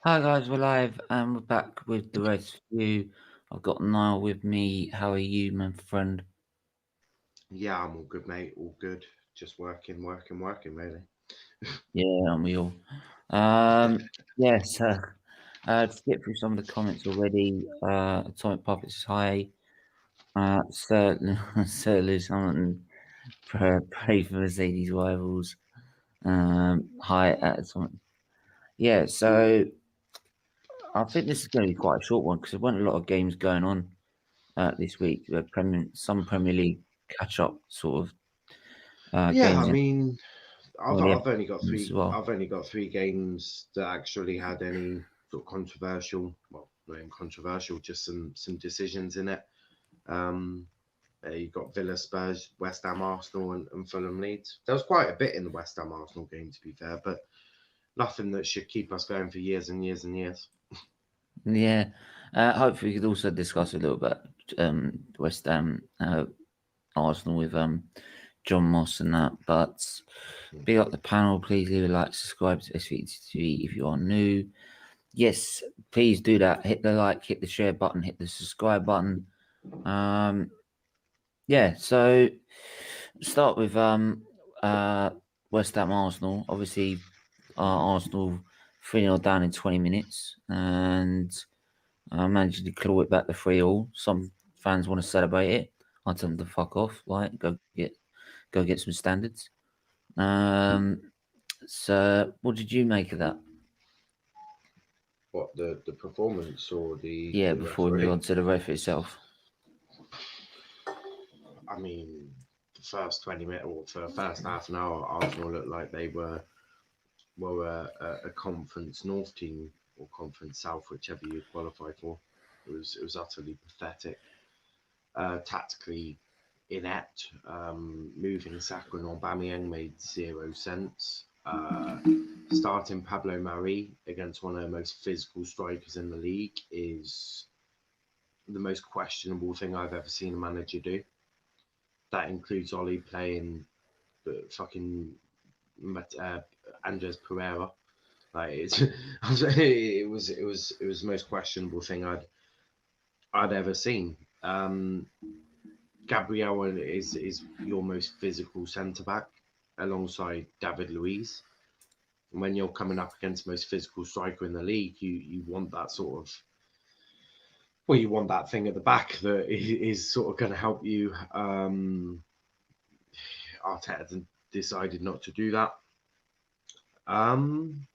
Hi guys, we're live and we're back with the rest of you. I've got Niall with me. How are you, my friend? Yeah, I'm all good, mate. All good. Just working, really. Yeah, aren't we all? Um, yes, to get through some of the comments already. Atomic Puppets is high. Certainly, certainly something. Pray for Mercedes rivals. High at Atomic. Yeah, so I think this is going to be quite a short one because there weren't a lot of games going on this week. Some Premier League catch up sort of Yeah, I games in mean, I've well, yeah, I've only got as three. well. I've only got three games that actually had any sort of controversial. Well, not even controversial, just some decisions in it. Um, you got Villa, Spurs, West Ham, Arsenal, and Fulham, Leeds. There was quite a bit in the West Ham Arsenal game, to be fair, but nothing that should keep us going for years and years and years. Yeah, hopefully we could also discuss a little bit West Ham, Arsenal with John Moss and that. But big up the panel. Please leave a like, subscribe to SVTV if you are new. Yes, please do that. Hit the like, hit the share button, hit the subscribe button. Um, yeah, so start with West Ham Arsenal. Obviously, Arsenal 3-0 down in 20 minutes and managed to claw it back to 3-all. Some fans want to celebrate it. I tell them to fuck off. Right, go get some standards. So what did you make of that? What the performance or Yeah, the before we move on referee? to the ref itself. I mean, the first 20 minutes or for the first half an hour, Arsenal looked like they were a Conference North team or Conference South, whichever you qualify for. It was utterly pathetic, tactically inept. Moving Saka and Aubameyang made zero sense. Starting Pablo Mari against one of the most physical strikers in the league is the most questionable thing I've ever seen a manager do. That includes Ollie playing the fucking uh, Andres Pereira. Like it's, it was the most questionable thing I'd ever seen. Gabriel is your most physical centre back alongside David Luiz. And when you're coming up against the most physical striker in the league, you want that sort of you want that thing at the back that is sort of going to help you. Arteta decided not to do that. Um,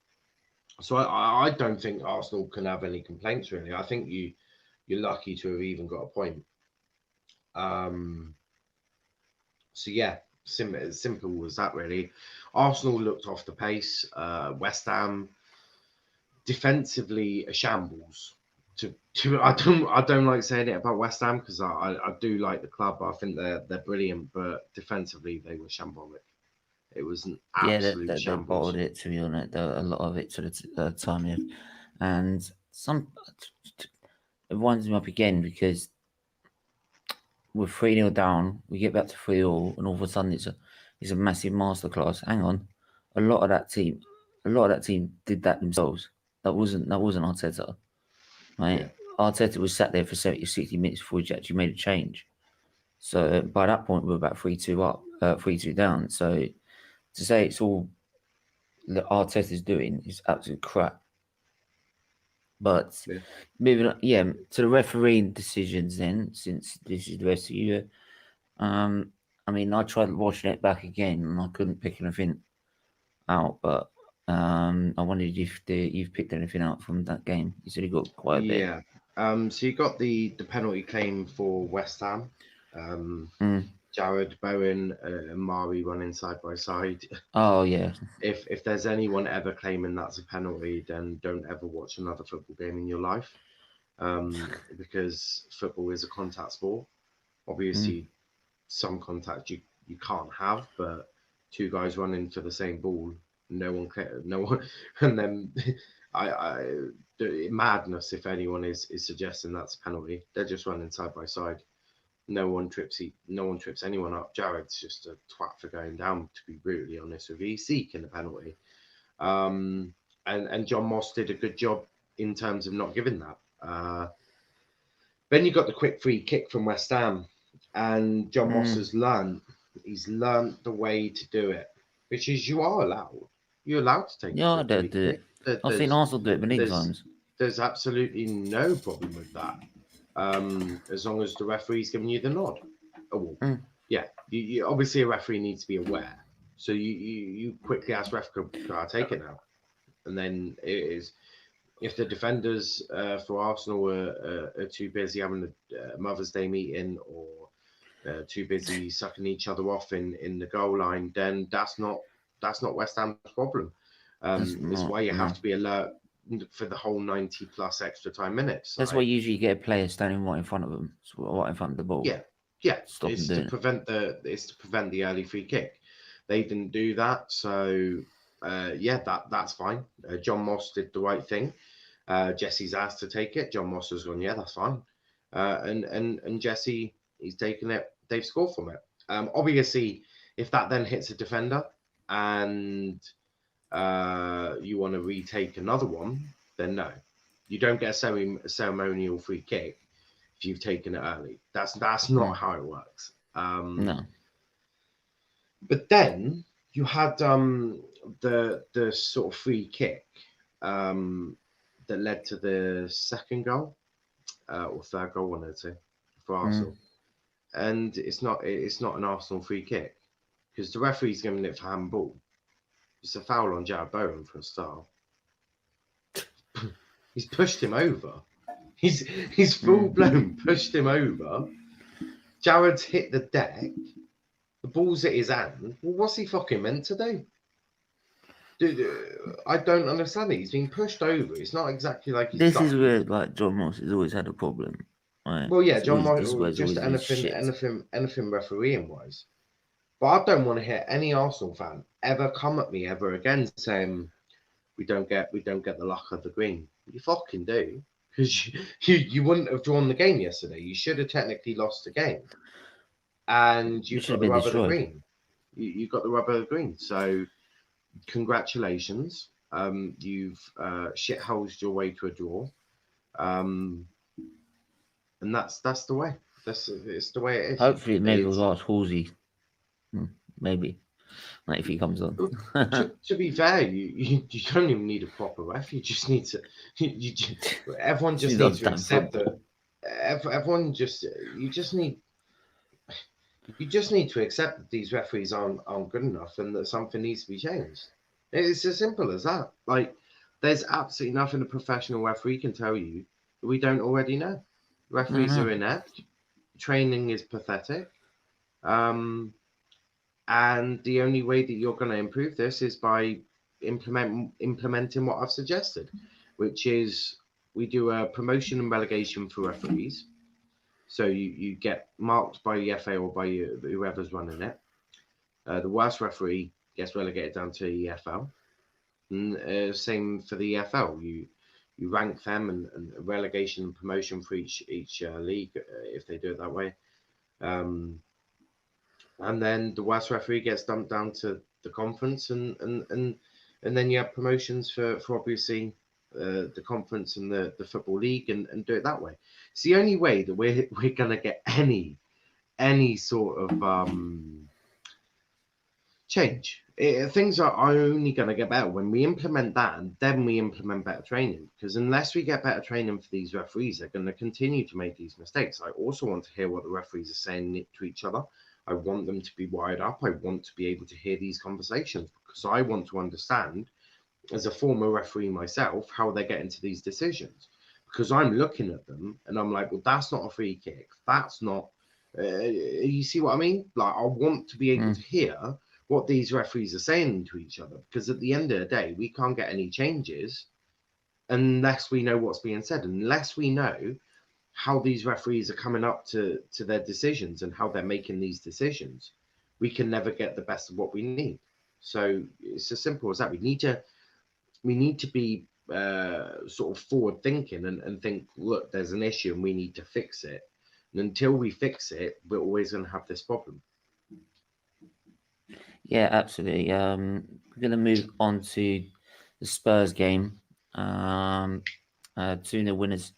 So I don't think Arsenal can have any complaints really. I think you're lucky to have even got a point. Um, so yeah, as simple as that really. Arsenal looked off the pace. West Ham defensively a shambles. I don't like saying it about West Ham because I do like the club. I think they're brilliant, but defensively they were shambolic. It was an Yeah, absolute they bottled shambles. it to be honest. A lot of it to the time, yeah. And some it winds me up again because we're 3-0 down, we get back to 3-all, and all of a sudden it's a massive masterclass. Hang on, a lot of that team, a lot of that team did that themselves. That wasn't Arteta, Yeah. right? Arteta was sat there for 70, 60 minutes before he actually made a change. So by that point, we were about 3-2 up, 3-2 down. So to say it's all that Arteta's doing is absolute crap. But Yeah. moving on, yeah, to the refereeing decisions then, since this is the rest of you. Um, I mean, I tried watching it back again and I couldn't pick anything out, but I wondered if you've picked anything out from that game. You said you got quite a bit. Yeah. So you got the penalty claim for West Ham. Um, Mm. Jared Bowen and Mari running side by side. Oh yeah, If there's anyone ever claiming that's a penalty, then don't ever watch another football game in your life. Because football is a contact sport. mm. Obviously, some contact you can't have, but two guys running for the same ball, no one, and then madness if anyone is suggesting that's a penalty. They're just running side by side. No one trips anyone up. Jared's just a twat for going down. To be brutally honest with you, he's seeking a penalty. Um, and John Moss did a good job in terms of not giving that. Then you got the quick free kick from West Ham, and John Moss has learned. He's learned the way to do it, which is you're allowed to take Yeah, a I quick don't free do kick. it. I've seen Arsenal do it many There's times. there's absolutely no problem with that, as long as the referee's giving you the nod. Oh, yeah. You obviously a referee needs to be aware, so you quickly ask ref, "Can I take it now?" And then it is. If the defenders for Arsenal are too busy having a Mother's Day meeting or too busy sucking each other off in the goal line, then that's not West Ham's problem. It's why you have to be alert for the whole 90 plus extra time minutes. That's why you usually get a player standing right in front of them, right in front of the ball. Yeah. Stop It's them to doing prevent the early free kick. They didn't do that, so that's fine. John Moss did the right thing. Jesse's asked to take it. John Moss has gone, yeah, that's fine. And Jesse, he's taken it. They've scored from it. Obviously, if that then hits a defender and you want to retake another one, then no, you don't get a ceremonial free kick if you've taken it early. That's not how it works. No. But then you had the sort of free kick that led to the second goal or third goal, one I'd say, for Arsenal. And it's not an Arsenal free kick because the referee's giving it for handball. It's a foul on Jared Bowen for a start. He's pushed him over. He's full blown pushed him over. Jared's hit the deck. The ball's at his hand. Well, what's he fucking meant to do? Dude, I don't understand it. He's been pushed over. It's not exactly like he's. This is where like John Moss has always had a problem. Right? Well, yeah, John This Moss, was just always shit. anything refereeing wise. But I don't want to hear any Arsenal fan ever come at me ever again saying we don't get the luck of the green. You fucking do, because you wouldn't have drawn the game yesterday. You should have technically lost the game, and you've got the rub of the green. You got the rub of the green. So congratulations. You've shitholed your way to a draw. And that's the way. It's the way it is. Hopefully, maybe we'll ask Halsey. Maybe, like if he comes on. to be fair, you don't even need a proper ref. You just need to. Everyone just needs to accept that. Everyone just you just need to accept that these referees aren't good enough and that something needs to be changed. It's as simple as that. Like, there's absolutely nothing a professional referee can tell you that we don't already know. Referees are inept. Training is pathetic. And the only way that you're going to improve this is by implementing what I've suggested, which is we do a promotion and relegation for referees. So you get marked by the FA or by whoever's running it. The worst referee gets relegated down to EFL. And same for the EFL. You rank them and relegation and promotion for each league if they do it that way. And then the worst referee gets dumped down to the conference, and then you have promotions for obviously the conference and the football league, and do it that way. It's the only way that we're gonna get any sort of change. Things are only going to get better when we implement that, and then we implement better training. Because unless we get better training for these referees, they're going to continue to make these mistakes. I also want to hear what the referees are saying to each other. I want them to be wired up. I want to be able to hear these conversations because I want to understand, as a former referee myself, how they're getting to these decisions. Because I'm looking at them and I'm like, well, that's not a free kick. That's not. You see what I mean? Like, I want to be able to hear what these referees are saying to each other, because at the end of the day, we can't get any changes unless we know what's being said, unless we know how these referees are coming up to their decisions and how they're making these decisions. We can never get the best of what we need. So it's as simple as that. We need to be sort of forward thinking and think, look, there's an issue and we need to fix it. And until we fix it, we're always going to have this problem. Yeah, absolutely. We're going to move on to the Spurs game. 2-0 winners,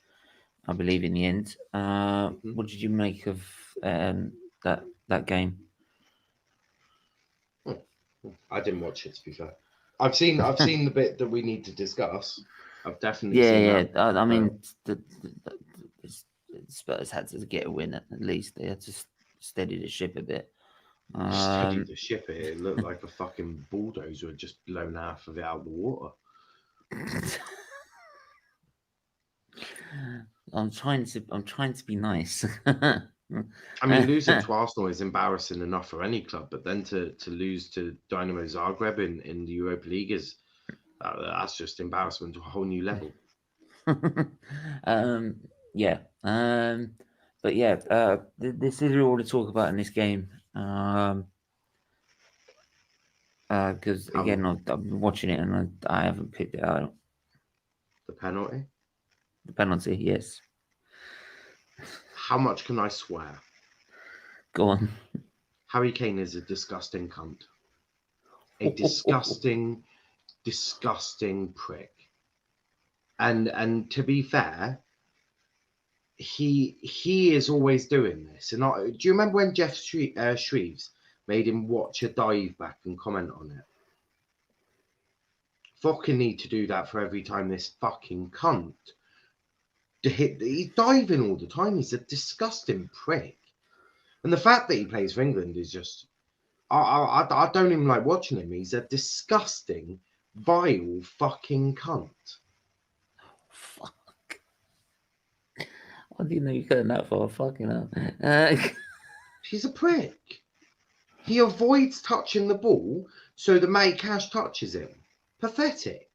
I believe, in the end. What did you make of that game? I didn't watch it, to be fair. I've seen the bit that we need to discuss. I've definitely seen that. I mean, the Spurs had to get a win at least. They had to steady the ship a bit. Steady the ship. It looked like a fucking bulldozer had just blown half of it out of the water. I'm trying to be nice. I mean, losing to Arsenal is embarrassing enough for any club, but then to lose to Dynamo Zagreb in the Europa League is that's just embarrassment to a whole new level. Yeah. But yeah, this is all to talk about in this game. Because again, I've been watching it and I haven't picked it out. The penalty? The penalty, yes. How much can I swear? Go on. Harry Kane is a disgusting cunt. A disgusting, disgusting prick. And to be fair, he is always doing this. And do you remember when Jeff Shreves made him watch a dive back and comment on it? Fucking need to do that for every time this fucking cunt he's diving all the time. He's a disgusting prick. And the fact that he plays for England is just I don't even like watching him. He's a disgusting, vile fucking cunt. Fuck. I didn't know you couldn't that far. Fucking hell. He's a prick. He avoids touching the ball so the mate Cash touches him. Pathetic.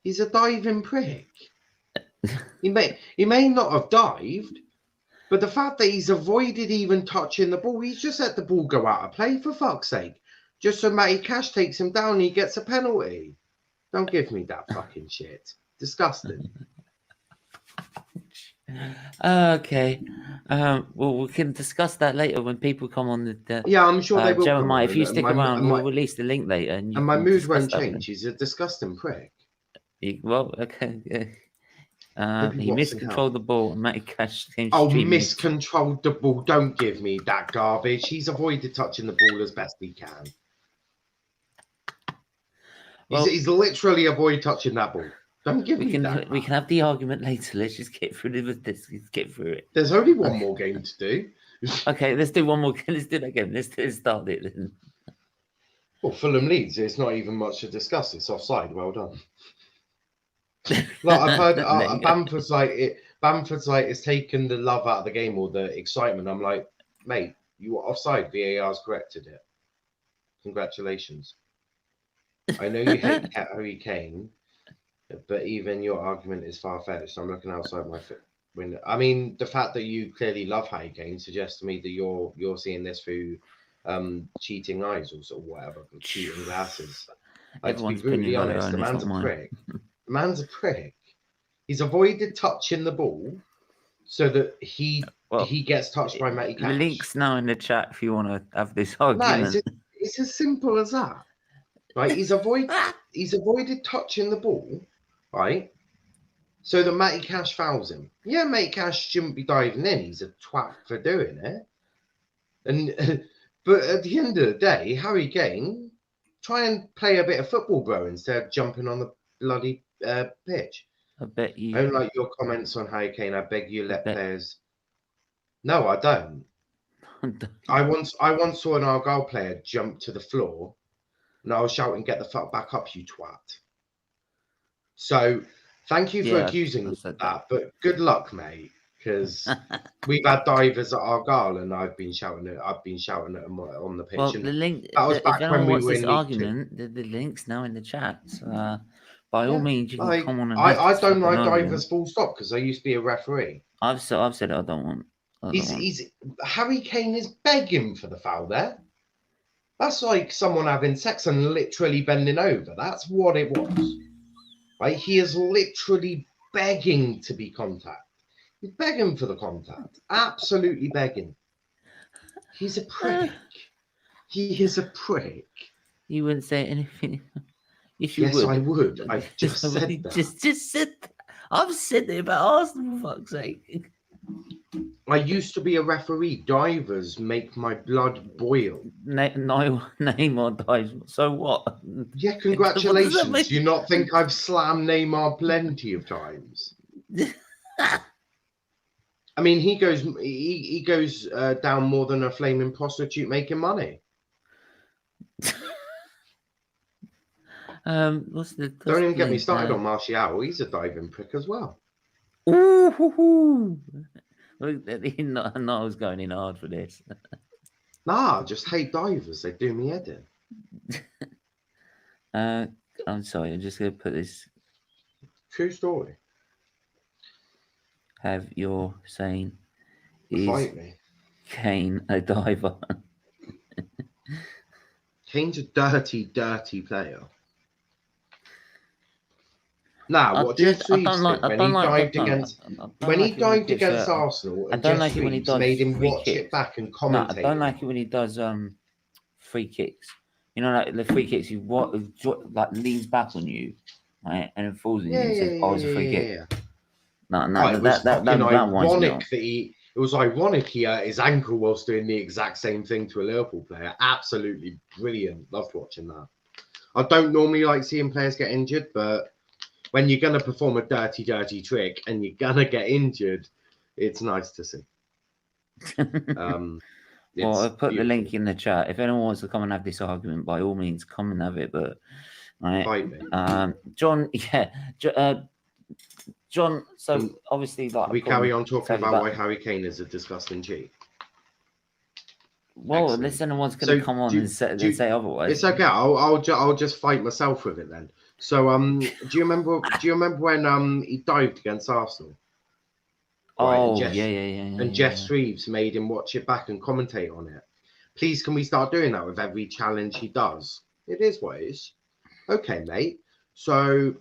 He's a diving prick. He may not have dived, but the fact that he's avoided even touching the ball, he's just let the ball go out of play, for fuck's sake. Just so Matty Cash takes him down and he gets a penalty. Don't give me that fucking shit. Disgusting. Okay. Well, we can discuss that later when people come on the yeah, I'm sure they will. Jeremiah, if you stick around, we'll release the link later. And my mood won't change. He's a disgusting prick. Well, okay. He miscontrolled the ball and Matty Cash came miscontrolled the ball. Don't give me that garbage. He's avoided touching the ball as best he can. Well, he's literally avoided touching that ball. Don't give me that. We can have the argument later. Let's just get through this. Let's get through it. There's only one more game to do. Okay, let's do one more game. Let's do that again. Let's start it then. Well, Fulham Leeds, it's not even much to discuss. It's offside. Well done. Like I've heard Bamford's like it's taken the love out of the game or the excitement. I'm like, mate, you were offside. VAR's corrected it. Congratulations. I know you hate Harry Kane, but even your argument is far-fetched. I'm looking outside my window. I mean, the fact that you clearly love Harry Kane suggests to me that you're seeing this through cheating eyes or sort of whatever, cheating glasses. Like, to be brutally honest, the man's a prick. The man's a prick. He's avoided touching the ball so that he gets touched by Matty Cash. The link's now in the chat if you want to have this argument. No, it's as simple as that. Right? He's avoided touching the ball, right? So that Matty Cash fouls him. Yeah, Matty Cash shouldn't be diving in. He's a twat for doing it. But at the end of the day, Harry Kane, try and play a bit of football, bro, instead of jumping on the bloody pitch. I bet you. I don't like your comments on Harry Kane. I beg you, let players. No, I don't. I once saw an Argyle player jump to the floor, and I was shouting, "Get the fuck back up, you twat!" So, thank you for accusing me of that, but good luck, mate, because we've had divers at Argyle, and I've been shouting at them on the pitch. Well, the link. That was back when we were in argument. The link's now in the chat. By all means, you can come on. And I don't like divers full stop because I used to be a referee. I've said I don't want. Harry Kane is begging for the foul there. That's like someone having sex and literally bending over. That's what it was. Right? He is literally begging to be contact. He's begging for the contact. Absolutely begging. He's a prick. He is a prick. You wouldn't say anything. Yes, I would. I've just said that. Just said that. I've said it about Arsenal, for fuck's sake. I used to be a referee. Divers make my blood boil. Neymar dies. So what? Yeah, What does that congratulations. mean? Do you not think I've slammed Neymar plenty of times? I mean, he goes down more than a flaming prostitute making money. Don't even get me started on Martial. He's a diving prick as well. Ooh, Niall's going in hard for this. Nah, I just hate divers. They do me head in. I'm sorry. I'm just going to put this. True story. Have your saying Fight me. Kane a diver? Kane's a dirty, dirty player. Nah, what Jeff Reeves did when he dived against Arsenal, and Jeff Reeves made him watch it back and commentate. I don't like it when he does free kicks. You know, like the free kicks, he like leans back on you, right, and then falls on you and says, "Oh, it's a free kick." No, it was ironic that it was ironic he hurt his ankle whilst doing the exact same thing to a Liverpool player. Absolutely brilliant. Loved watching that. I don't normally like seeing players get injured, but when you're going to perform a dirty, dirty trick and you're going to get injured, it's nice to see. Well, I've put the link in the chat. If anyone wants to come and have this argument, by all means, come and have it. But fight me. John, John, so obviously, like, we carry on talking about why Harry Kane is a disgusting cheat. Well, unless anyone's going to come on and say otherwise. It's okay. I'll just fight myself with it then. So, do you remember when he dived against Arsenal? Oh, right, and Jeff Reeves made him watch it back and commentate on it. Please, can we start doing that with every challenge he does? It is what it is. Okay, mate. So,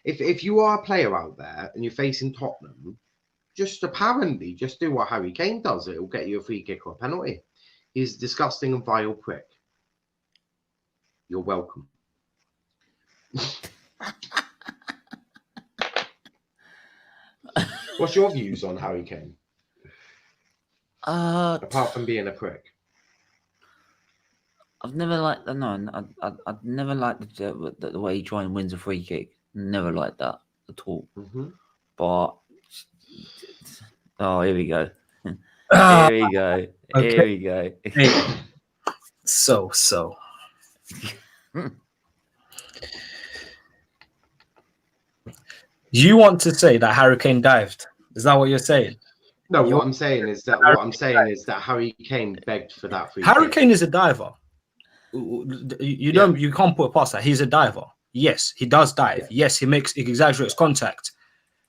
if you are a player out there and you're facing Tottenham, just do what Harry Kane does. It will get you a free kick or a penalty. He's a disgusting and vile prick. You're welcome. What's your views on Harry Kane? Apart from being a prick. I've never liked I've never liked the way he tries and wins a free kick. Never liked that at all. Mm-hmm. But here we go. Here we go. Okay. Here we go. Hey. So. You want to say that Harry Kane dived? Is that what you're saying? No, what I'm saying is that Harry Kane begged for that free Harry kick. Kane is a diver. You can't put it past that. He's a diver. Yes, he does dive. Yeah. Yes, he exaggerates contact,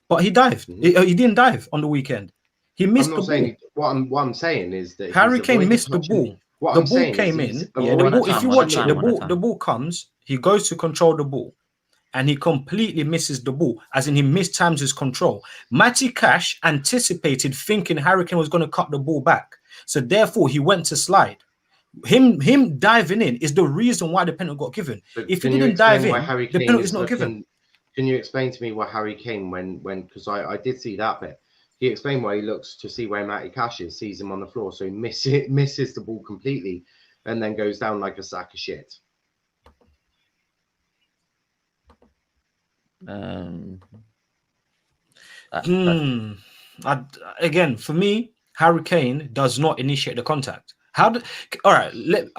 but he dived. Mm-hmm. He didn't dive on the weekend. He missed the ball. What I'm saying is that Harry Kane missed the ball. The ball came in. Yeah, the ball. If you watch it, the ball comes. He goes to control the ball, and he completely misses the ball. As in, he mistimes his control. Matty Cash anticipated, thinking Harry Kane was going to cut the ball back, so therefore he went to slide. Him diving in is the reason why the penalty got given. But if he didn't dive in, the penalty is not given. Can you explain to me why Harry Kane, when because I did see that bit, he explained why he looks to see where Matty Cash is, sees him on the floor, so he misses the ball completely, and then goes down like a sack of shit. Again, for me, Harry Kane does not initiate the contact. I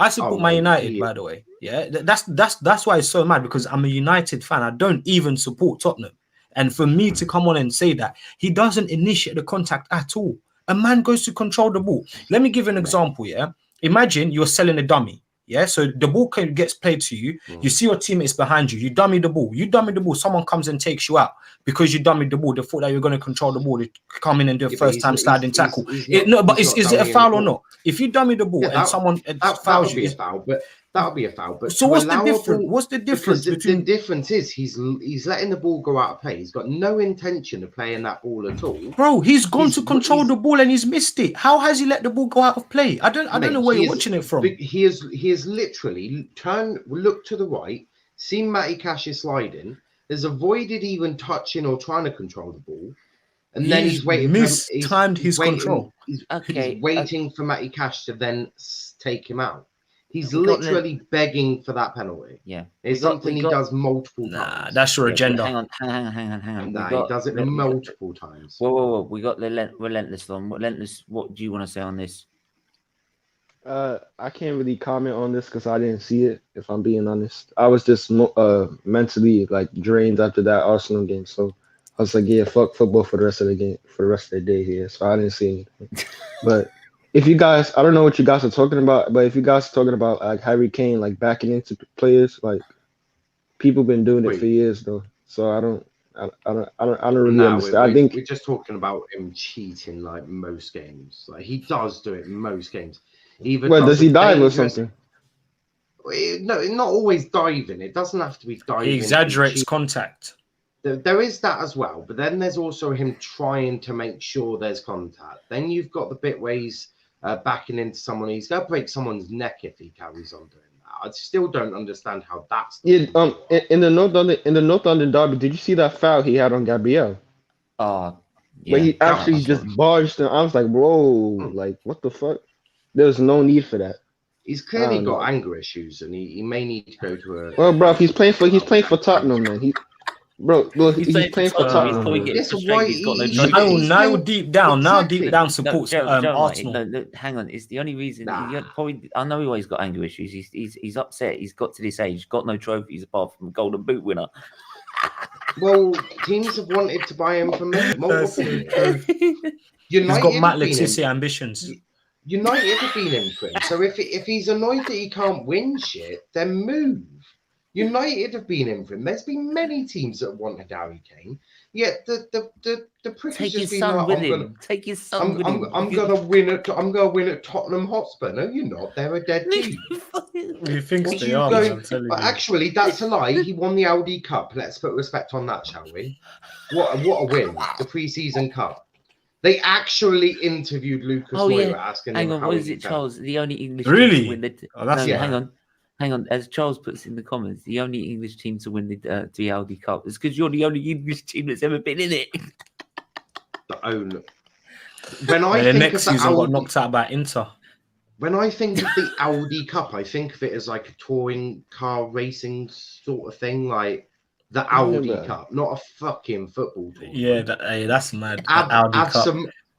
support Man United, by the way. Yeah, that's why it's so mad, because I'm a United fan. I don't even support Tottenham, and for me to come on and say that he doesn't initiate the contact at all, a man goes to control the ball. Let me give you an example. Yeah, imagine you're selling a dummy. Yeah, so the ball gets played to you. You see your teammates behind you. You dummy the ball. Someone comes and takes you out because you dummied the ball. They thought that you're going to control the ball. They come in and do a first-time sliding tackle. Is it a foul or not? If you dummy the ball and someone fouls you, that would be a foul. But so what's the difference? What's the difference between? The difference is he's letting the ball go out of play. He's got no intention of playing that ball at all. Bro, he's gone to control the ball and he's missed it. How has he let the ball go out of play? I don't know where you're watching it from. He has literally looked to the right, seen Matty Cash is sliding, has avoided even touching or trying to control the ball. And then he's waiting mistimed his control. He's Okay, waiting for Matty Cash to then take him out. He's We got literally begging for that penalty. yeah, It's something he does multiple times. That's your yeah, agenda. Hang on. Nah, he does it multiple times. Whoa. We got the relentless on. Relentless, what do you want to say on this? I can't really comment on this because I didn't see it. If I'm being honest, I was just mentally like drained after that Arsenal game. So I was like, yeah, fuck football for the rest of the game, for the rest of the day here. So I didn't see anything. But if you guys, I don't know what you guys are talking about, but if you guys are talking about like Harry Kane like backing into players, like people been doing it for years though. So I don't really understand. I think we're just talking about him cheating like most games. Like he does do it most games. Does he dive or something? No, not always diving. It doesn't have to be diving. He exaggerates contact. There is that as well, but then there's also him trying to make sure there's contact. Then you've got the bit where he's backing into someone. He's going to break someone's neck if he carries on doing that. I still don't understand how that's. In the North London derby, did you see that foul he had on Gabriel? Oh, yeah. Where he actually just barged him. I was like, bro, like what the fuck? There's no need for that. He's clearly got anger issues, and he may need to go to a. Well, bro, if he's playing for Tottenham, man. He's playing for Tottenham. Now deep down supports Arsenal. No, hang on, it's the only reason. Probably, I know he always got anger issues. He's upset. He's got to this age, got no trophies apart from a Golden Boot winner. Well, teams have wanted to buy him for multiple years. He's got Matt Letizia ambitions. United have been in for him. So if he's annoyed that he can't win shit, then move. United have been in for him. There's been many teams that wanted Harry Kane. Yet the prick has just been like, Take his son with him. I'm gonna win at Tottenham Hotspur. No, you're not. They're a dead team. You think they are? But actually, that's a lie. He won the Aldi Cup. Let's put respect on that, shall we? What a win! The pre-season cup. They actually interviewed Lucas Moura asking him how what is it, felt. Charles? The only English really? team to win the hang on. As Charles puts in the comments, the only English team to win the Aldi Cup is because you're the only English team that's ever been in it. When I think next of the season Aldi, got knocked out by Inter. When I think of the Aldi Cup, I think of it as like a touring car racing sort of thing, like the Aldi Cup, not a fucking football tournament. Yeah, that's mad.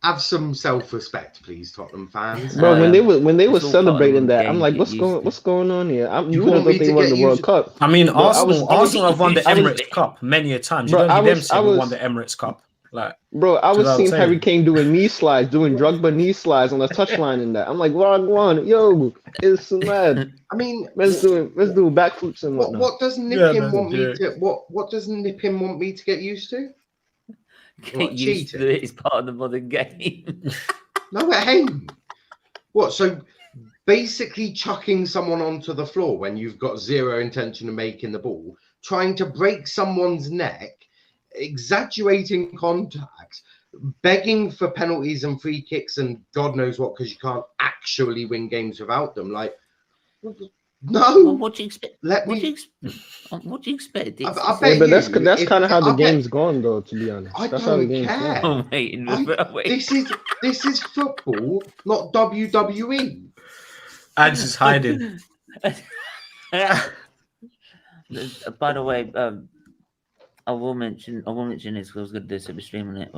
Have some self-respect, please, Tottenham fans. Bro, when they were celebrating that, I'm like, what's going on here? You would have thought they won the World Cup. I mean, Arsenal have won the Emirates Cup many a time. You don't need them to won the Emirates Cup. Like, bro, I was seeing Harry Kane doing knee slides, doing Drogba knee slides on the touchline in that. I'm like, yo, it's so mad. I mean, let's do backflips and whatnot. What does Nippin want me to? What does Nippin want me to get used to? Get used to it. It's part of the modern game. No, it ain't. What? So basically, chucking someone onto the floor when you've got zero intention of making the ball, trying to break someone's neck, exaggerating contact, begging for penalties and free kicks and God knows what because you can't actually win games without them. Like, no. Well, what do you expect? What do you expect? I bet but that's kind of how the game's gone, though. To be honest, I that's don't how the game's care. gone. This is football, not WWE. Ads is hiding. By the way, I will mention this because I was going to do a separate stream on it.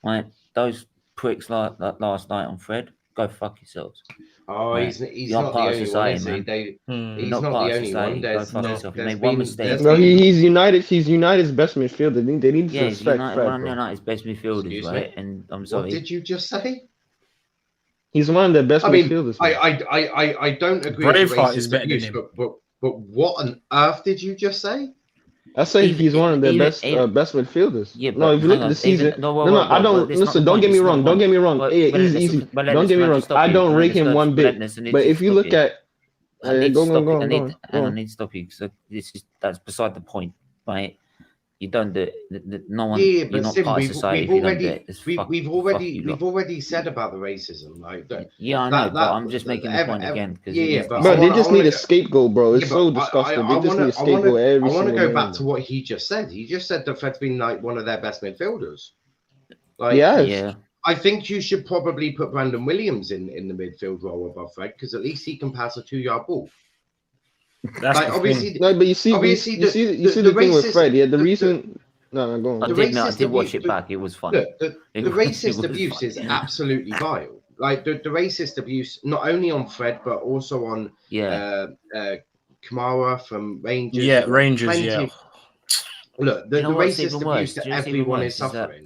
Right, those pricks like last night on Fred, go fuck yourselves. Oh, right. He's not the only one, is he? He's not the only one. There's one mistake. No, he's United's best midfielder. They need to respect Fred. One of United's best midfielders, right? And I'm sorry. What did you just say? He's one of their best midfielders. I don't agree. Braveheart is better than him. But what on earth did you just say? I say he's one of their best midfielders. Yeah, no, if you look at the season, I don't listen. Don't get me wrong. Don't get me wrong. Easy. Don't get me wrong. I don't rate him one bit. But if you look at, I need to stop you because that's beside the point, right? You don't do it. No one. Yeah, you're but not Sim, part of society if you don't do it. It's we've already said about the racism. Like that. Yeah, I know, but I'm just making the point again because yeah, but Bro, I they wanna- just I wanna need a go- scapegoat, bro. It's Yeah, so but disgusting. They just need a scapegoat every I want to single go back game. to what he just said. He just said that Fred's been like one of their best midfielders. Like, Yes. yeah, I think you should probably put Brandon Williams in the midfield role above Fred because at least he can pass a 2-yard ball. That's Like the obviously, thing. No, but you see the thing with Fred. Yeah, the reason. No, go on. I did watch it back. It was fun. Look, the racist abuse is absolutely vile. Like the racist abuse, not only on Fred but also on Kamara from Rangers. Yeah, Rangers. Yeah. Look, the You know what's racist even abuse worse? that Do you know what's even everyone worse is is that suffering.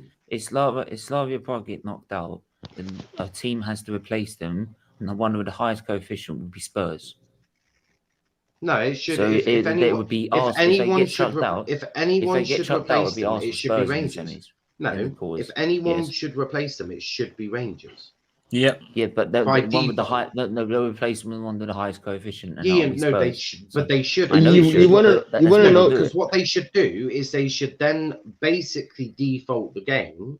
If Slavia Prague get knocked out, then a team has to replace them, and the one with the highest coefficient would be Spurs. No, it should. So if it anyone, would be if Arsenal. anyone if should, if anyone should replace them, it should be Rangers. No, if anyone should replace them, it should be Rangers. Yeah. Yeah, but the By one with the high, default. no, they'll replace them with the one with the highest coefficient. And Yeah, that'll be no, they Spurs. should, but they should. I know You- they should, you wanna- but you that's wanna what know- they'll do. Because what they should do is they should then basically default the game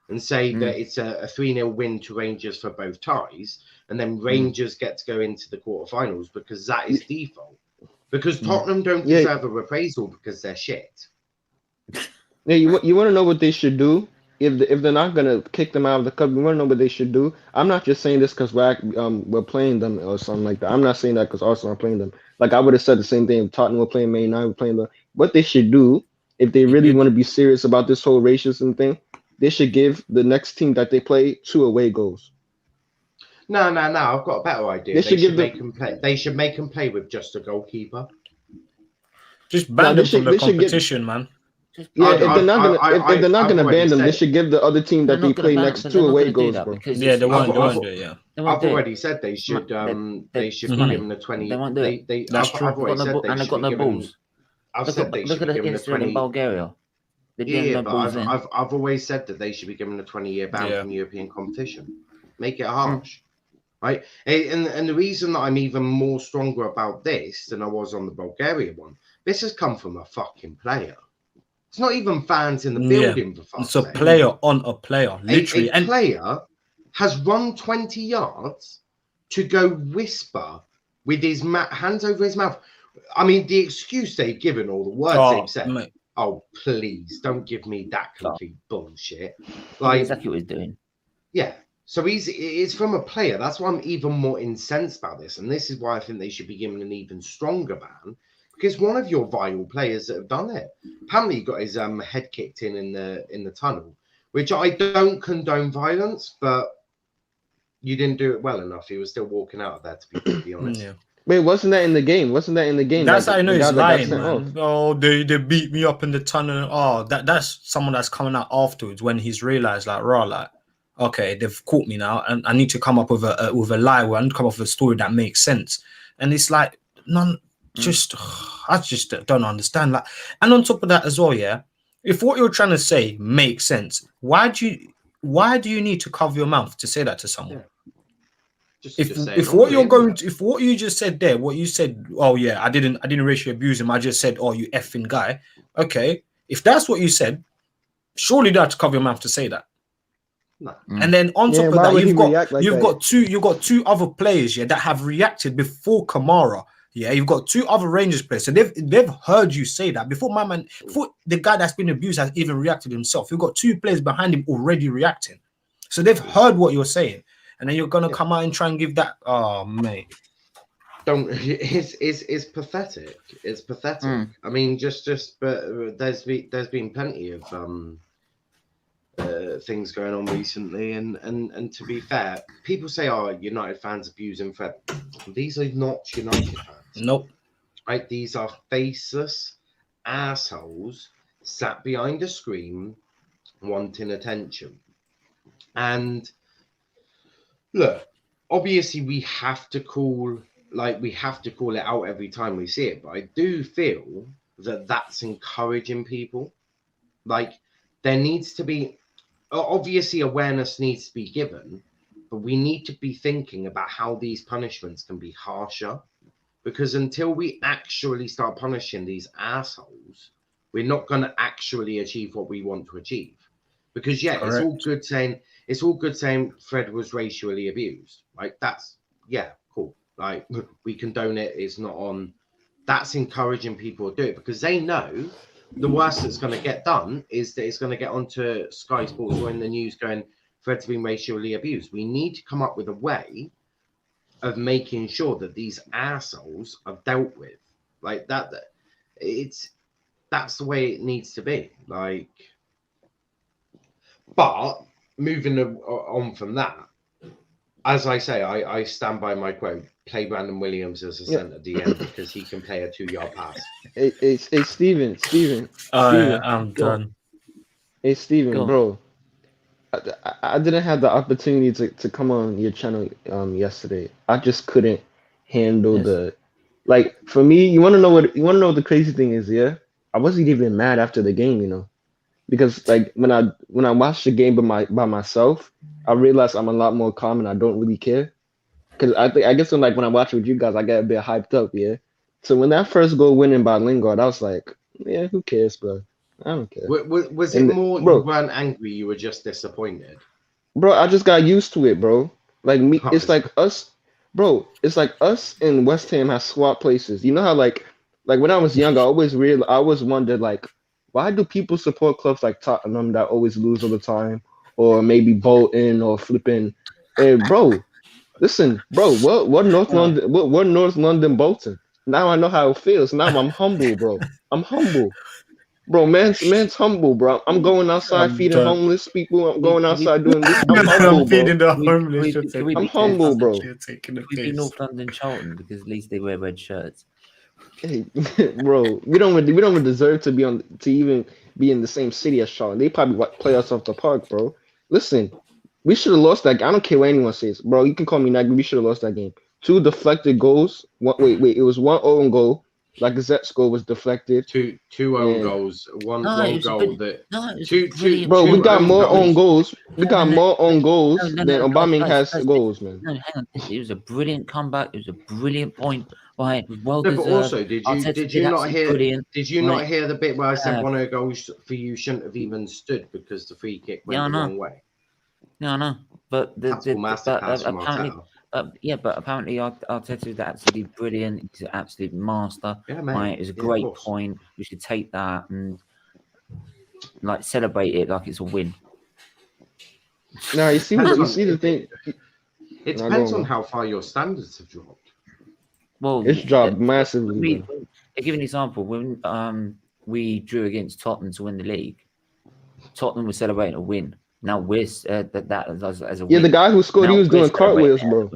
and say that it's a 3-0 win to Rangers for both ties, and then Rangers get to go into the quarterfinals because that is default. Because Tottenham don't deserve a reprisal because they're shit. Yeah, you want to know what they should do if they're not gonna kick them out of the cup. You want to know what they should do. I'm not just saying this because we're playing them or something like that. I'm not saying that because Arsenal are playing them. Like I would have said the same thing if Tottenham were playing Man United, were playing them. What they should do if they really want to be serious about this whole racism thing, they should give the next team that they play 2 away goals. No. I've got a better idea. They should make them play. They should make them play with just a goalkeeper. Just ban them from the competition, man. Yeah, if they're not gonna ban them, they should give the other team that they play next 2 away goals, bro. Yeah, they won't do it. Yeah, I've already said they should. They should be given the 20. They won't do it. That's true. And they've got no balls. I've said they should look be at the given the incident 20. in Bulgaria. Yeah, but I've always said that they should be given a 20-year ban from European competition. Make it harsh. Right, and the reason that I'm even more stronger about this than I was on the Bulgaria one, this has come from a fucking player. It's not even fans in the building. For fuck's it's a sake. player on a player, literally. A player has run 20 yards to go whisper with his hands over his mouth. I mean, the excuse they've given, or the words they've said. Mate. Oh, please don't give me that complete bullshit. Like exactly what he's doing. Yeah. So it's from a player. That's why I'm even more incensed about this. And this is why I think they should be given an even stronger ban. Because one of your vital players that have done it. Apparently he got his head kicked in the tunnel. Which I don't condone violence, but you didn't do it well enough. He was still walking out of there, to be honest. Yeah. Wait, wasn't that in the game? That's how I know he's lying, man. Off. Oh, they beat me up in the tunnel. Oh, that's someone that's coming out afterwards when he's realized, okay, they've caught me now, and I need to come up with a lie. I need to come up with a story that makes sense. And it's like I just don't understand. Like, and on top of that as well, yeah. If what you're trying to say makes sense, why do you need to cover your mouth to say that to someone? Yeah. If what you just said there, what you said, oh yeah, I didn't racially abuse him. I just said, oh, you effing guy. Okay, if that's what you said, surely you have to cover your mouth to say that. No. And then on top of that, you've got two other players that have reacted before Kamara. Yeah, you've got 2 other Rangers players, so they've heard you say that before before the guy that's been abused has even reacted himself. You've got 2 players behind him already reacting, so they've heard what you're saying, and then you're gonna come out and try and give that. Oh, mate, it's pathetic. It's pathetic. I mean, but there's been plenty of things going on recently, and to be fair, people say, "Oh, United fans abusing Fred." These are not United fans. Nope. Right? These are faceless assholes sat behind a screen wanting attention. And look, obviously we have to call it out every time we see it, but I do feel that that's encouraging people. Like, there needs to be, obviously awareness needs to be given, but we need to be thinking about how these punishments can be harsher, because until we actually start punishing these assholes we're not going to actually achieve what we want to achieve. Because it's all good saying Fred was racially abused. Like that's cool. Like we condone it. It's not on. That's encouraging people to do it because they know the worst that's going to get done is that it's going to get onto Sky Sports or in the news going Fred's been racially abused. We need to come up with a way of making sure that these assholes are dealt with like that. That's the way it needs to be. Like. But moving on from that, as I say, I stand by my quote: play Brandon Williams as a centre DM because he can play a 2-yard pass. Hey, Steven. I'm done. Hey, Steven, bro. I didn't have the opportunity to come on your channel yesterday. I just couldn't handle the for me. You want to know what the crazy thing is? Yeah, I wasn't even mad after the game, you know. Because like when I watch the game by myself, I realize I'm a lot more calm and I don't really care. Because I guess when I watch it with you guys, I get a bit hyped up, yeah. So when that first goal winning by Lingard, I was like, yeah, who cares, bro? I don't care. Was it more you weren't angry, you were just disappointed? Bro, I just got used to it, bro. Like me, it's like us, bro. It's like us and West Ham have swapped places. You know how like when I was young, I always wondered like, why do people support clubs like Tottenham that always lose all the time, or maybe Bolton or flipping? Bro, listen, bro, what North London? What North London Bolton? Now I know how it feels. Now I'm humble, bro. I'm humble, bro. Man's humble, bro. I'm going outside feeding homeless people. I'm going outside doing this. I'm humble, bro. Feeding the homeless. I'm humble, bro. We be North London Charlton because at least they wear red shirts. Hey, bro, we don't deserve to even be in the same city as Charlotte. They probably play us off the park, bro. Listen, we should have lost that. I don't care what anyone says, bro. You can call me naggy. We should have lost that game. 2 deflected goals. Wait. It was 1 own goal. Like Zet's goal was deflected. Two own goals. One goal Bro, we got more own goals. We got more own goals than Aubameyang has goals, man. No, hang on. It was a brilliant comeback. It was a brilliant point. Right, well no, deserved. But also, did you not hear the bit where I said one of the goals for you shouldn't have even stood because the free kick went the wrong way? Yeah, I know. But apparently Arteta is absolutely brilliant. He's an absolute master. Yeah, mate. Right, it was a great point. We should take that and celebrate it like it's a win. No, you see the thing. It depends on how far your standards have dropped. Well, it's dropped massively. To give an example, when we drew against Tottenham to win the league, Tottenham was celebrating a win. Now we're that as a win. Yeah, the guy who scored, he was doing cartwheels, bro.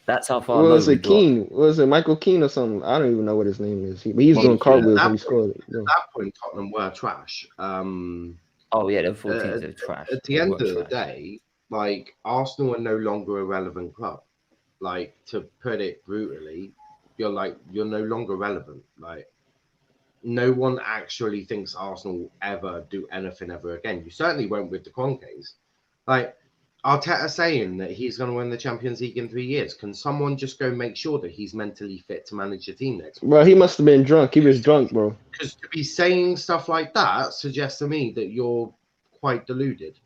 That's how far. Was it Keane? Was it Michael Keane or something? I don't even know what his name is. He's doing cartwheels when he scored it. At that point, Tottenham were trash. Oh yeah, the 14s are trash. At the end of the day, Arsenal are no longer a relevant club. To put it brutally, you're no longer relevant. No one actually thinks Arsenal will ever do anything ever again. You certainly won't with the Kroenkes. Arteta saying that he's going to win the Champions League in 3 years. Can someone just go make sure that he's mentally fit to manage the team next week? Bro, he must have been drunk. He was drunk, bro. Because to be saying stuff like that suggests to me that you're quite deluded.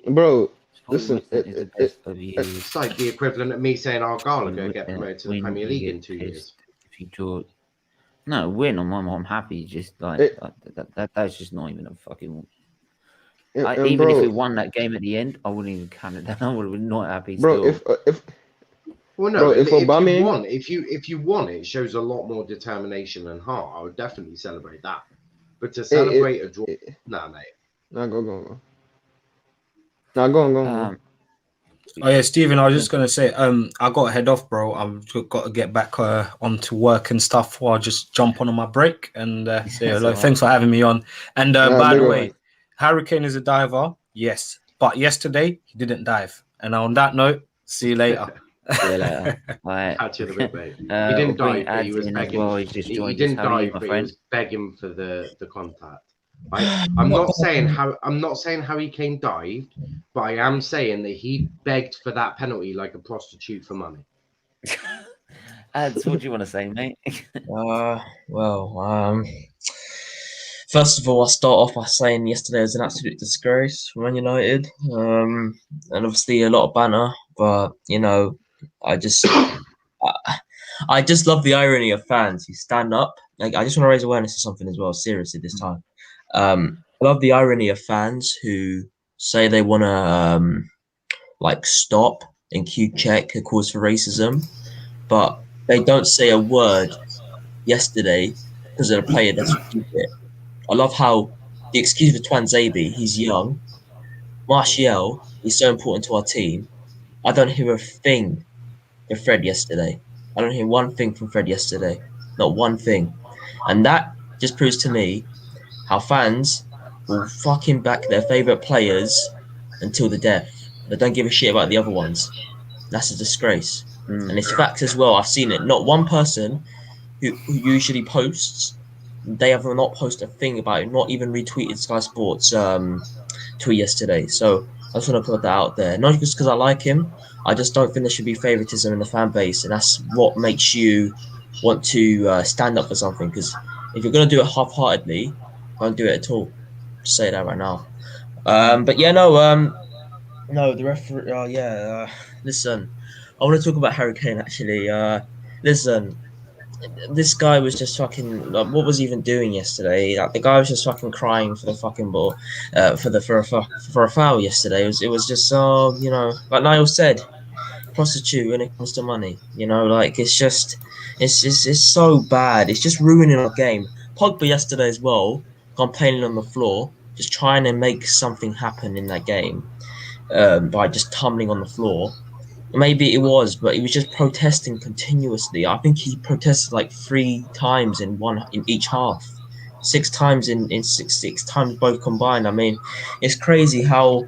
Bro, listen, it's like the equivalent of me saying Argyle are going to get promoted to the Premier League in 2 years. If you draw, no win, I'm happy. Just that's just not even a fucking. Even if we won that game at the end, I wouldn't even count it down. I would have been not happy. Bro, still. If you won, it shows a lot more determination and heart. I would definitely celebrate that. But to celebrate a draw, nah, mate. Nah, go. Nah, go on. Oh yeah, Stephen, I was just gonna say, I got to head off, bro. I've got to get back onto work and stuff. I'll just jump on my break and say hello. Thanks for having me on. And by the way, Harry Kane is a diver, yes, but yesterday he didn't dive. And on that note, see you later. See you later. Right. Catch you in a bit, mate. He didn't dive, but he was begging. Well. He didn't dive, but he was begging for the contact. I'm not saying Harry Kane dived, but I am saying that he begged for that penalty like a prostitute for money. Ads, what do you want to say, mate? First of all, I'll start off by saying yesterday was an absolute disgrace for Man United. And obviously a lot of banter, but I just I just love the irony of fans who stand up. Like, I just want to raise awareness to something as well, seriously this time. I love the irony of fans who say they want to stop and check the cause for racism, but they don't say a word yesterday because of the player that's stupid. I love how the excuse for Twanzebe, he's young. Martial is so important to our team. I don't hear a thing for Fred yesterday. I don't hear one thing from Fred yesterday. Not one thing. And that just proves to me how fans will fucking back their favourite players until the death. They don't give a shit about the other ones. That's a disgrace. And it's facts as well. I've seen it. Not one person who usually posts, they have not posted a thing about it, not even retweeted Sky Sports tweet yesterday. So I just want to put that out there. Not just because I like him, I just don't think there should be favoritism in the fan base, and that's what makes you want to stand up for something. Because if you're going to do it half-heartedly, don't do it at all. Just say that right now. But yeah, no, the referee. Listen, I want to talk about Harry Kane actually. Listen, this guy was just fucking. What was he even doing yesterday? Like, the guy was just fucking crying for the fucking ball, for a foul yesterday. It was just like Niall said, prostitute when it comes to money. It's so bad. It's just ruining our game. Pogba yesterday as well, complaining on the floor, just trying to make something happen in that game, by just tumbling on the floor. Maybe it was, but he was just protesting continuously. I think he protested like 3 times in each half, 6 times in six times both combined. I mean, it's crazy how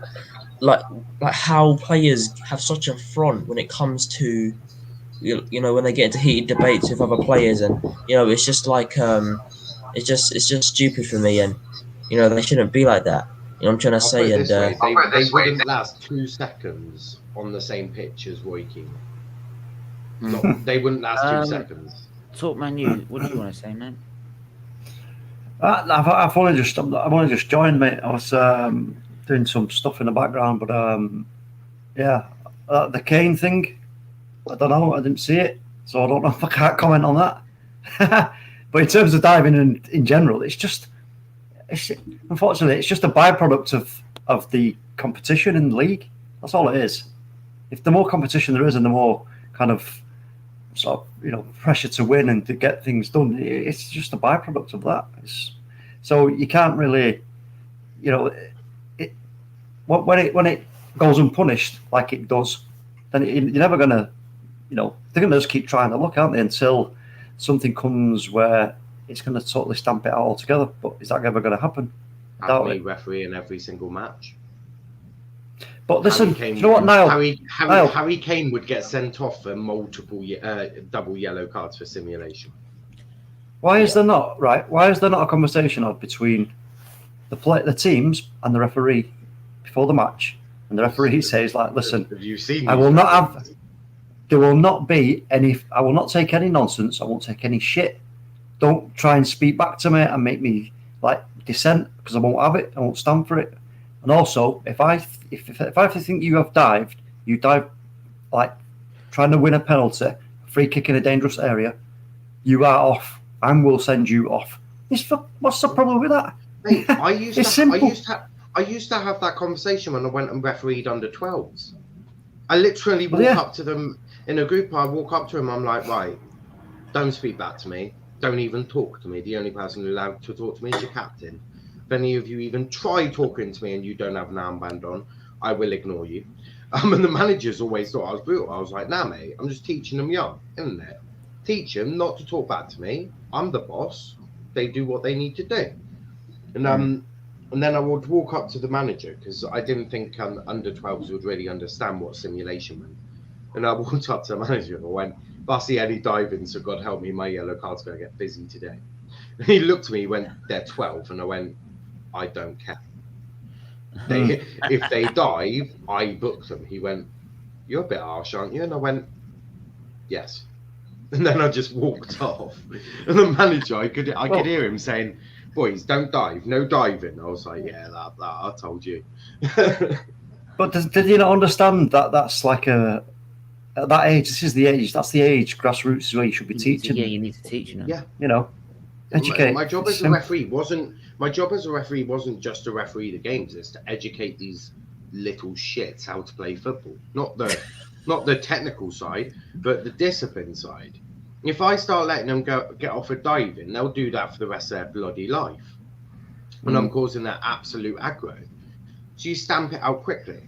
how players have such a front when it comes to when they get into heated debates with other players, and it's just it's just stupid for me, and they shouldn't be like that. I'm trying to I'll say, put it this way, and they wouldn't last 2 seconds on the same pitch as Roy Keane. They wouldn't last 2 seconds. Talk Manu, what do you want to say, man? I've only just joined, mate. I was doing some stuff in the background, but the Kane thing, I don't know. I didn't see it, so I don't know if I can't comment on that. But in terms of diving in general, unfortunately, it's just a byproduct of the competition in the league. That's all it is. If the more competition there is, and the more kind of pressure to win and to get things done, it's just a byproduct of that. So you can't really, when it goes unpunished like it does, then you're never gonna, they're gonna just keep trying to look, aren't they, until something comes where it's going to totally stamp it out altogether. But is that ever going to happen? Have me referee in every single match. But listen, you know what, Niall? Harry Kane would get sent off for multiple double yellow cards for simulation. Why is there not, right? Why is there not a conversation between the teams and the referee before the match? And the referee says, listen, have you seen there will not be any, I will not take any nonsense. I won't take any shit. Don't try and speak back to me and make me dissent, because I won't have it. I won't stand for it. And also, if I think you dive trying to win a penalty, free kick in a dangerous area, you are off. And we'll send you off. What's the problem with that? Mate, I used simple. I used to have that conversation when I went and refereed under 12s. I literally walk up to them in a group. I walk up to them. I'm like, right, don't speak back to me. Don't even talk to me. The only person allowed to talk to me is your captain. If any of you even try talking to me and you don't have an armband on, I will ignore you. And the managers always thought I was brutal. I was like, nah, mate, I'm just teaching them young, isn't it? Teach them not to talk back to me. I'm the boss. They do what they need to do. And then I would walk up to the manager, because I didn't think under 12s would really understand what simulation meant. And I walked up to the manager and I went, if I see any diving, so God help me, my yellow card's going to get busy today. And he looked at me, he went, they're 12. And I went, I don't care. If they dive, I book them. He went, you're a bit harsh, aren't you? And I went, yes. And then I just walked off. And the manager, I could hear him saying, "Boys, don't dive, no diving." I was like, "Yeah, that I told you." But did you not understand that that's like at that age? This is the age. That's the age. Grassroots is where you should be teaching. Yeah, you need to teach them. Yeah. You know, educate. My job as a referee wasn't just to referee the games. It's to educate these little shits how to play football. Not the technical side, but the discipline side. If I start letting them get off of diving, they'll do that for the rest of their bloody life. And I'm causing that absolute aggro. So you stamp it out quickly.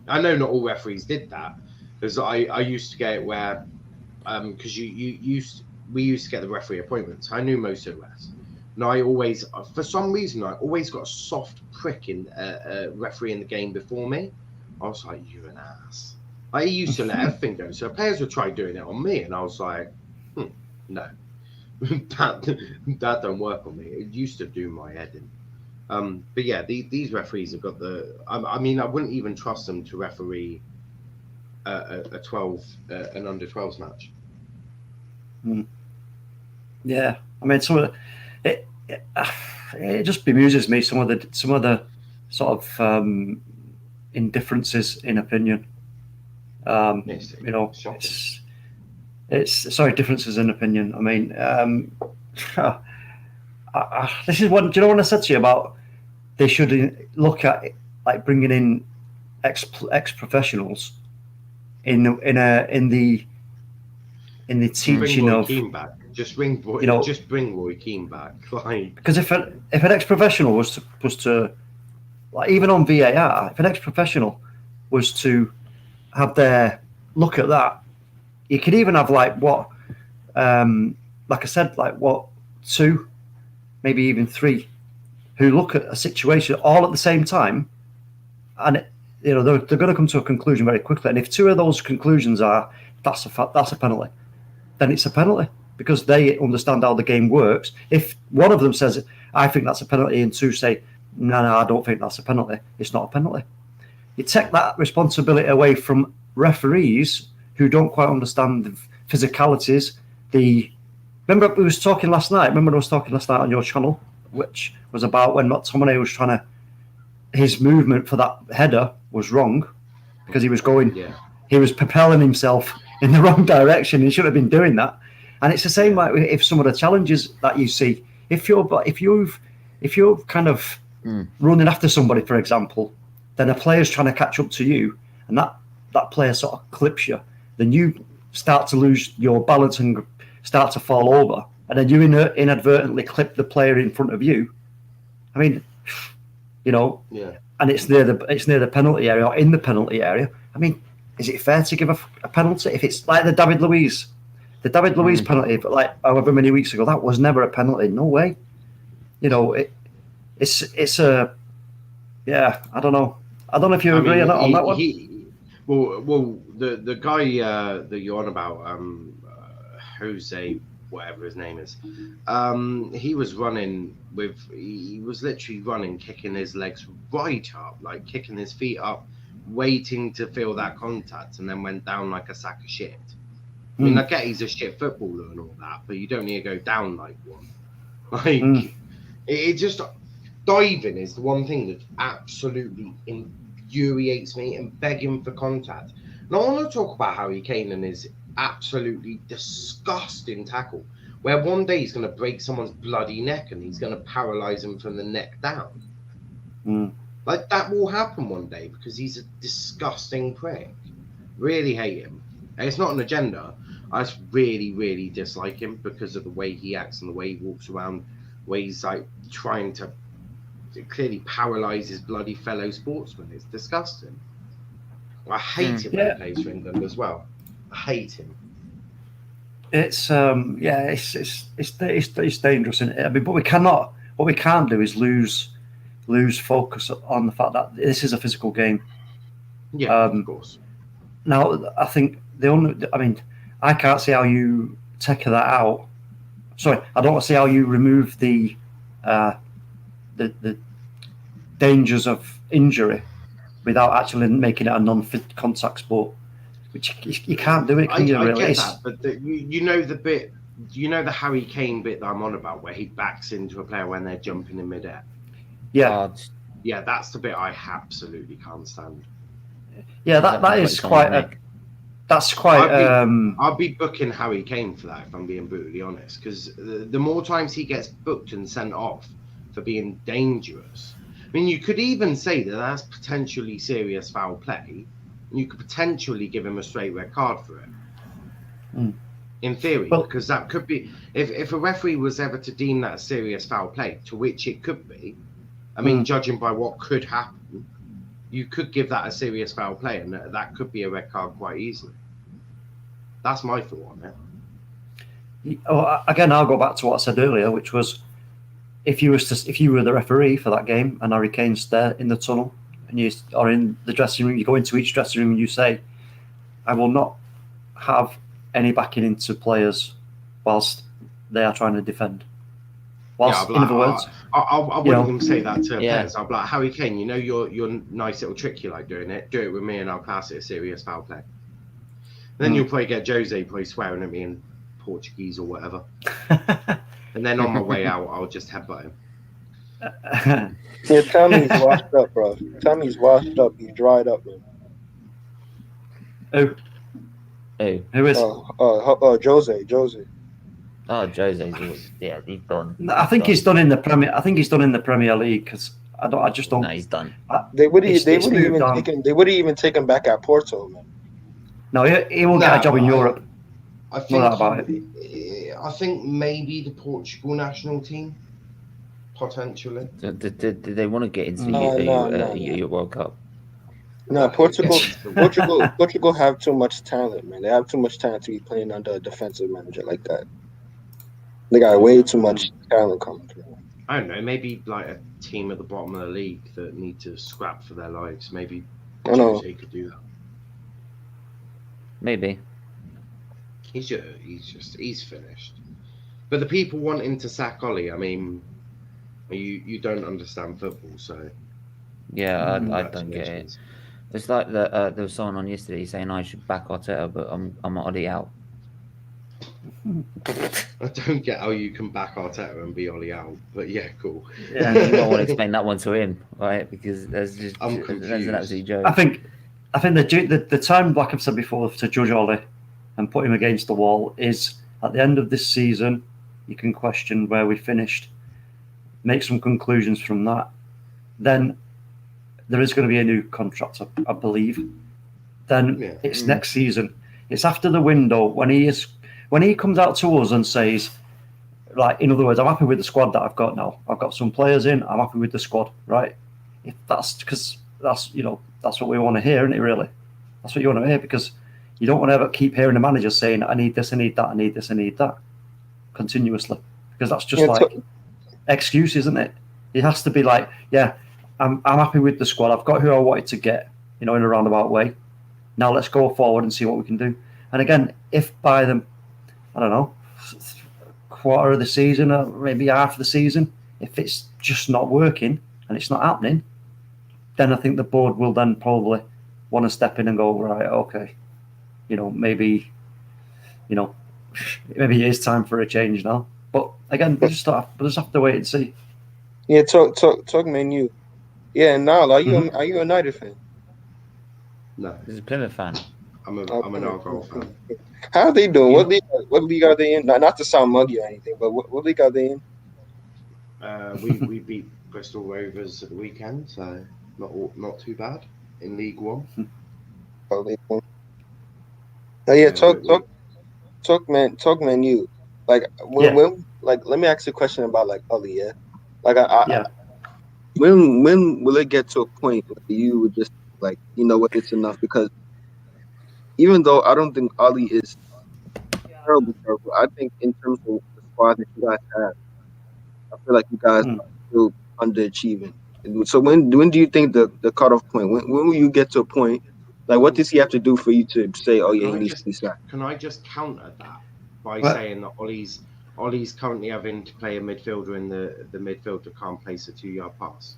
I know not all referees did that, because I used to get it where, because we used to get the referee appointments. I knew most of the rest. And I always, for some reason, I always got a soft prick in referee in the game before me. I was like, "You're an ass." I used to let everything go. So players would try doing it on me, and I was like, "No, that don't work on me." It used to do my head in. But yeah, these referees have got the. I mean, I wouldn't even trust them to referee a 12, an under 12s match. Yeah, I mean, some of it just bemuses me. Some of the sort of indifferences in opinion. You know, it's sorry, differences in opinion. I mean, this is what, do you know what I said to you about? They should look at like bringing in ex-professionals in the teaching of. Keane back. Just bring Roy. You know, just bring Roy Keane back. Like, because if an ex-professional was to like, even on VAR, if an ex-professional was to have their look at that, you could even have like what, like I said, like what, 2, maybe even 3, who look at a situation all at the same time, and you know they're going to come to a conclusion very quickly. And if 2 of those conclusions are that's a penalty, then it's a penalty because they understand how the game works. If one of them says I think that's a penalty, and 2 say no, I don't think that's a penalty, it's not a penalty. You take that responsibility away from referees who don't quite understand the physicalities. Remember we was talking last night. Remember I was talking last night on your channel, which was about when McTominay was trying to. His movement for that header was wrong because he was going. Yeah. He was propelling himself in the wrong direction. He should have been doing that. And it's the same like if some of the challenges that you see. If you're kind of running after somebody, for example, then a player's trying to catch up to you, and that player sort of clips you, then you start to lose your balance and start to fall over, and then you inadvertently clip the player in front of you. I mean, you know, and it's near the penalty area or in the penalty area. I mean, is it fair to give a penalty if it's like the David Luiz penalty, but like however many weeks ago, that was never a penalty. No way. You know, it's a I don't know. I don't know if you agree or not on that one. Well, the guy that you're on about, Jose, whatever his name is, he was literally running, kicking his legs right up, like kicking his feet up, waiting to feel that contact, and then went down like a sack of shit. I mean, I get he's a shit footballer and all that, but you don't need to go down like one. Like, it just, diving is the one thing that absolutely infuriates me, and begging for contact. And I want to talk about Harry Kane and his absolutely disgusting tackle, where one day he's going to break someone's bloody neck and he's going to paralyze him from the neck down. Like, that will happen one day because he's a disgusting prick. Really hate him. And it's not an agenda. I just really, really dislike him because of the way he acts and the way he walks around, the way he's like trying to clearly paralyze his bloody fellow sportsman. It's disgusting. I hate him when he plays for England as well. I hate him. It's it's dangerous, isn't it? I mean, but what we can't do is lose focus on the fact that this is a physical game. Yeah, of course. Now, I think I can't see how you take that out. Sorry, I don't see how you remove the dangers of injury without actually making it a non-contact sport. which you can't do it, can you? I Really? get that, but you know the bit, you know the Harry Kane bit that I'm on about, where he backs into a player when they're jumping in midair. Yeah, Yeah, that's the bit I absolutely can't stand. yeah, that is quite. That's quite. I'd be booking Harry Kane for that if I'm being brutally honest, because the more times he gets booked and sent off for being dangerous, I mean, you could even say that that's potentially serious foul play, and you could potentially give him a straight red card for it. In theory, because that could be, if a referee was ever to deem that a serious foul play, to which it could be, I mean, judging by what could happen, you could give that a serious foul play, and that could be a red card quite easily. That's my thought on it. Again, I'll go back to what I said earlier, which was if you were the referee for that game and Harry Kane's there in the tunnel and you are in the dressing room, you go into each dressing room and you say, "I will not have any backing into players whilst they are trying to defend." Whilst, in other words, I wouldn't even say that to players. I'd be like, Harry Kane, you know your nice little trick you like doing it. Do it with me, and I'll class it a serious foul play. Then you'll probably get Jose probably swearing at me in Portuguese or whatever. And then on my way out, I'll just headbutt him. Yeah, tell me he's washed up, bro. Tell me he's washed up. He's dried up, man. Who is? Jose. Oh, Jose's, yeah, he's done. I think he's done in the Premier. I think he's done in the Premier League because I just don't. No, he's done. They would even take him back at Porto, man. No, he will get a job in Europe. I think maybe the Portugal national team, potentially. Did they want to get into the World Cup? No, Portugal have too much talent, man. They have too much talent to be playing under a defensive manager like that. They got way too much talent coming through. I don't know, maybe like a team at the bottom of the league that need to scrap for their lives. Maybe Jose could do that. Maybe. He's finished. But the people wanting to sack Ollie, I mean, you don't understand football, so yeah, I don't get it. It's like there was someone on yesterday saying I should back Arteta, but I'm already out. I don't get how you can back Arteta and be Ollie out, but yeah, cool. Yeah, you don't want to explain that one to him, right? Because that's an absolute joke. I think the time, like I've said before, to judge Ollie and put him against the wall is at the end of this season. You can question where we finished, make some conclusions from that. Then there is going to be a new contract, I believe. Then it's next season. It's after the window when he comes out to us and says, like, in other words, I'm happy with the squad that I've got now. I've got some players in. I'm happy with the squad, right? If that's because that's what we want to hear, isn't it? Really, that's what you want to hear, because you don't want to ever keep hearing the manager saying, "I need this, I need that, I need this, I need that," continuously, because that's just excuses, isn't it? It has to be like, yeah, I'm happy with the squad. I've got who I wanted to get, in a roundabout way. Now let's go forward and see what we can do. And again, if by the, I don't know, quarter of the season or maybe half of the season, if it's just not working and it's not happening, then I think the board will then probably want to step in and go, right, okay, maybe it is time for a change now. But again, we just have to wait and see. Yeah, talk menu. Yeah, Niall, are you a United fan? No, he's a Plymouth fan. I'm an Argyle fan. How are they doing? What league are they in? Not to sound muggy or anything, but what league are they in? We beat Bristol Rovers at the weekend, so not too bad in League One. Oh, League One. Oh yeah, talk menu. Like when let me ask you a question about like Ollie. Yeah, like when will it get to a point where you would just like, what, it's enough? Because even though I don't think Ollie is terrible, I think in terms of the squad that you guys have, I feel like you guys are still underachieving. So when do you think the cutoff point? When will you get to a point? Like, what does he have to do for you to say, oh yeah, he needs to be sacked? Can I just counter that by saying that Ollie's currently having to play a midfielder, and the midfielder can't place a 2-yard pass?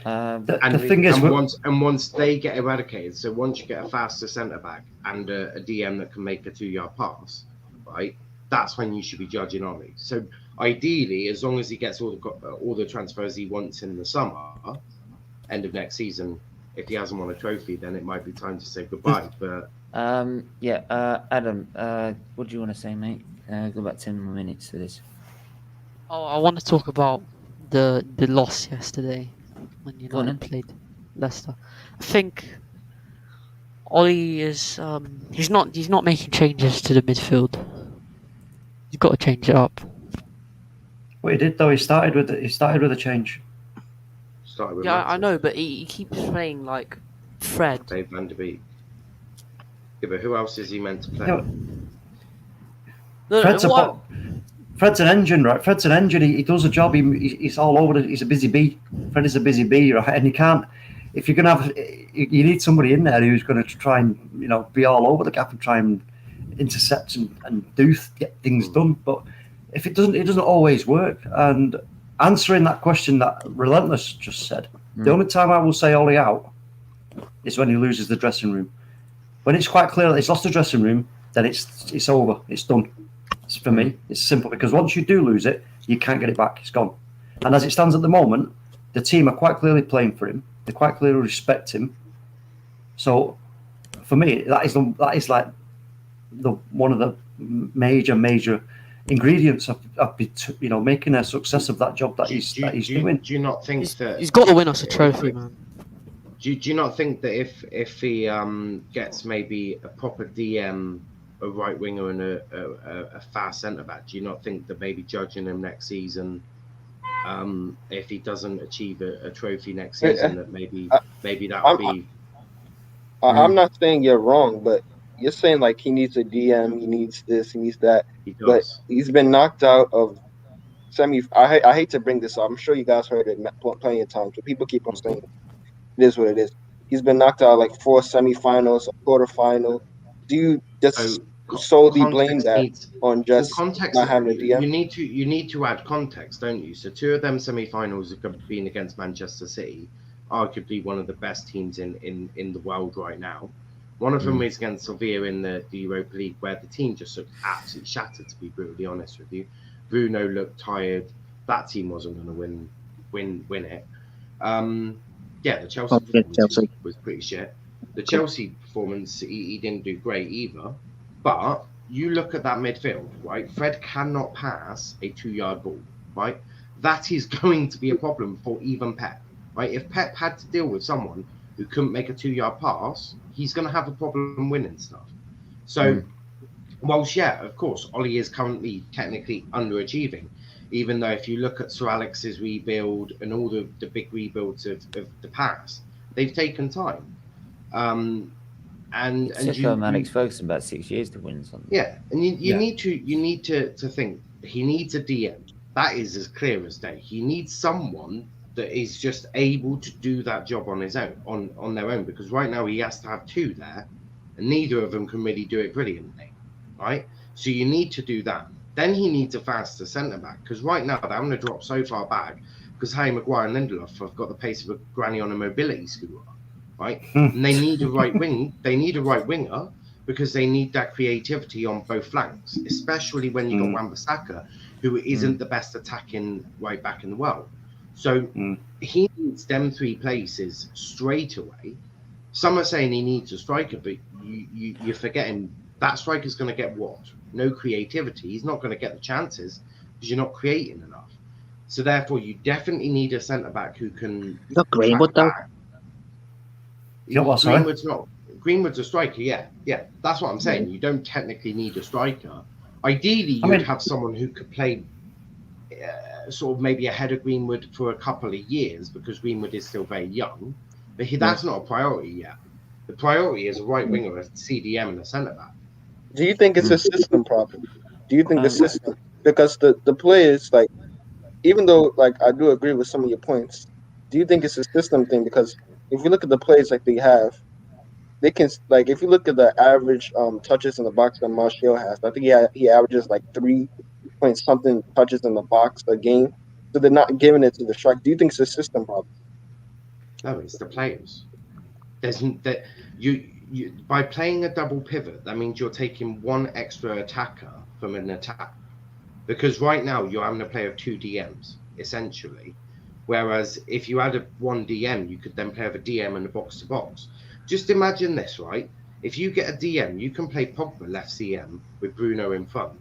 The thing is, once they get eradicated, so once you get a faster centre back and a DM that can make a 2-yard pass, right? That's when you should be judging Ollie. So ideally, as long as he gets all the transfers he wants in the summer, end of next season, if he hasn't won a trophy, then it might be time to say goodbye. But Adam, what do you want to say, mate? Got about 10 more minutes to this. Oh, I want to talk about the loss yesterday when United played Leicester. I think Ollie is he's not making changes to the midfield. He's got to change it up. Well, he did though. He started with a change. I know, but he keeps playing like Fred. Dave Van der Beek. Yeah, but who else is he meant to play? Fred's an engine, right? Fred's an engine. He does a job. He's all over. He's a busy bee. Fred is a busy bee, right? And you can't. If you're gonna have, you need somebody in there who's going to try and be all over the gap and try and intercept and get things done. But if it doesn't always work. And answering that question that Relentless just said, the only time I will say Ollie out is when he loses the dressing room. When it's quite clear that he's lost the dressing room, then it's over. It's done. For me, it's simple because once you do lose it, you can't get it back. It's gone. And as it stands at the moment, the team are quite clearly playing for him. They quite clearly respect him. So, for me, that is like one of the major ingredients of making a success of that job that he's doing. Do you not think that he's got to win us a trophy, man? Do you not think that if he gets maybe a proper DM, a right winger and a fast centre back, do you not think that maybe judging him next season, if he doesn't achieve a trophy next season, that maybe that would be? I'm not saying you're wrong, but you're saying like he needs a DM, he needs this, he needs that. He does. But he's been knocked out of semi. I hate to bring this up. I'm sure you guys heard it plenty of times, but people keep on saying it is what it is. He's been knocked out like 4 semifinals, a quarterfinal. Do you just solely blame that on just context, not having a DM? You need to add context, don't you? So 2 of them semi-finals have been against Manchester City, arguably one of the best teams in the world right now. One of them is against Sevilla in the Europa League, where the team just looked absolutely shattered, to be brutally honest with you. Bruno looked tired. That team wasn't going to win it. The Chelsea performance was pretty shit. The Chelsea performance, he didn't do great either. But you look at that midfield, right? Fred cannot pass a 2-yard ball, right? That is going to be a problem for even Pep, right? If Pep had to deal with someone who couldn't make a 2-yard pass, he's going to have a problem winning stuff. So, whilst, of course, Ollie is currently technically underachieving, even though if you look at Sir Alex's rebuild and all the big rebuilds of the past, they've taken time. And Alex Ferguson about 6 years to win something. Yeah, and you need to think he needs a DM. That is as clear as day. He needs someone that is just able to do that job on his own, on their own, because right now he has to have 2 there, and neither of them can really do it brilliantly, right? So you need to do that. Then he needs a faster centre back, because right now they're going to drop so far back because Harry Maguire and Lindelof have got the pace of a granny on a mobility scooter, right? And they need a right wing. They need a right winger because they need that creativity on both flanks, especially when you got Wan-Bissaka, who isn't the best attacking right back in the world. So he needs them 3 places straight away. Some are saying he needs a striker, but you're forgetting that striker's going to get what? No creativity. He's not going to get the chances because you're not creating enough. So therefore, you definitely need a centre back who can. Not Greenwood though. Greenwood's a striker. Yeah. That's what I'm saying. You don't technically need a striker. Ideally, you'd have someone who could play sort of maybe ahead of Greenwood for a couple of years because Greenwood is still very young. But that's not a priority yet. The priority is a right winger, a CDM, and a centre back. Do you think it's a system problem? Do you think the system, because the players, like, even though like I do agree with some of your points, do you think it's a system thing? Because if you look at the players like they have, they can, like, if you look at the average touches in the box that Martial has, I think he averages like 3-point-something touches in the box a game. So they're not giving it to the striker. Do you think it's a system problem? No, it's the players. There's that you by playing a double pivot, that means you're taking one extra attacker from an attack. Because right now you're having to play with 2 DMs, essentially. Whereas if you had one DM, you could then play with a DM and a box to box. Just imagine this, right? If you get a DM, you can play Pogba left CM with Bruno in front.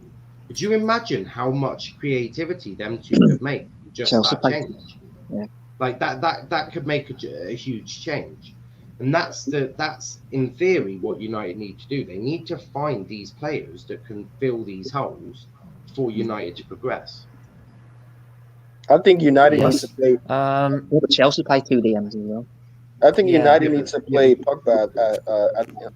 Could you imagine how much creativity them two could make? Just Chelsea that played. change. Yeah. Like that could make a huge change. And that's in theory what United need to do. They need to find these players that can fill these holes for United to progress. I think United needs to play. But Chelsea play 2 DMs as well. I think United needs to play Pogba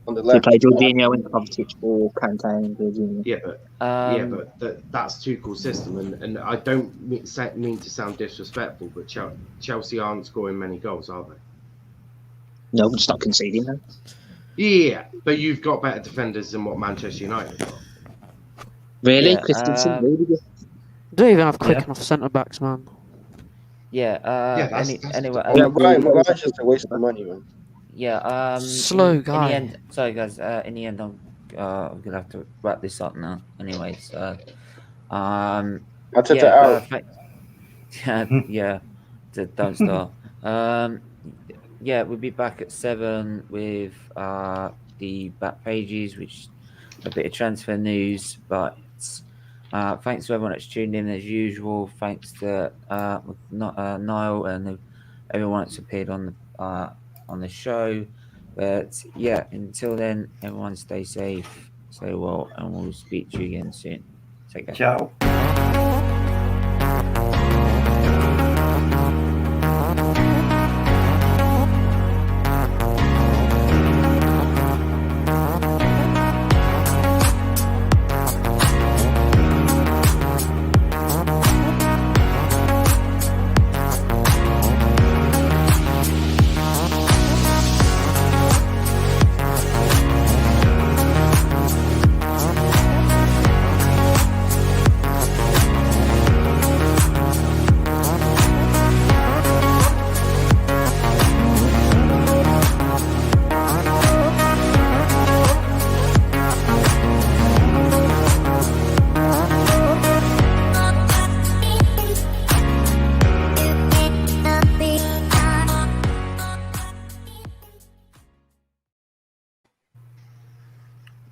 on the They left. play Jorginho and Kovacic or Kante and Jorginho. Yeah, but that's Tuchel's system, and I don't mean to sound disrespectful, but Chelsea aren't scoring many goals, are they? No, but stop conceding them. Yeah, but you've got better defenders than what Manchester United got. Really, Yeah, Christensen, really good. Don't even have quick enough centre backs, man. Anyway, Maguire's just a waste of money, man. Yeah. Slow guy. In the end, sorry guys. In the end, I'm gonna have to wrap this up now. Anyway, so out. Yeah. Don't start. Yeah, we'll be back at 7 with the back pages, which a bit of transfer news. But thanks to everyone that's tuned in as usual. Thanks to Niall and everyone that's appeared on the show. But yeah, until then, everyone stay safe, stay well, and we'll speak to you again soon. Take care. Ciao.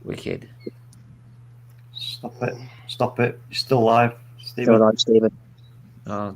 Wicked. Stop it. Stop it. You're still live, Stephen. Still alive, Stephen. Oh,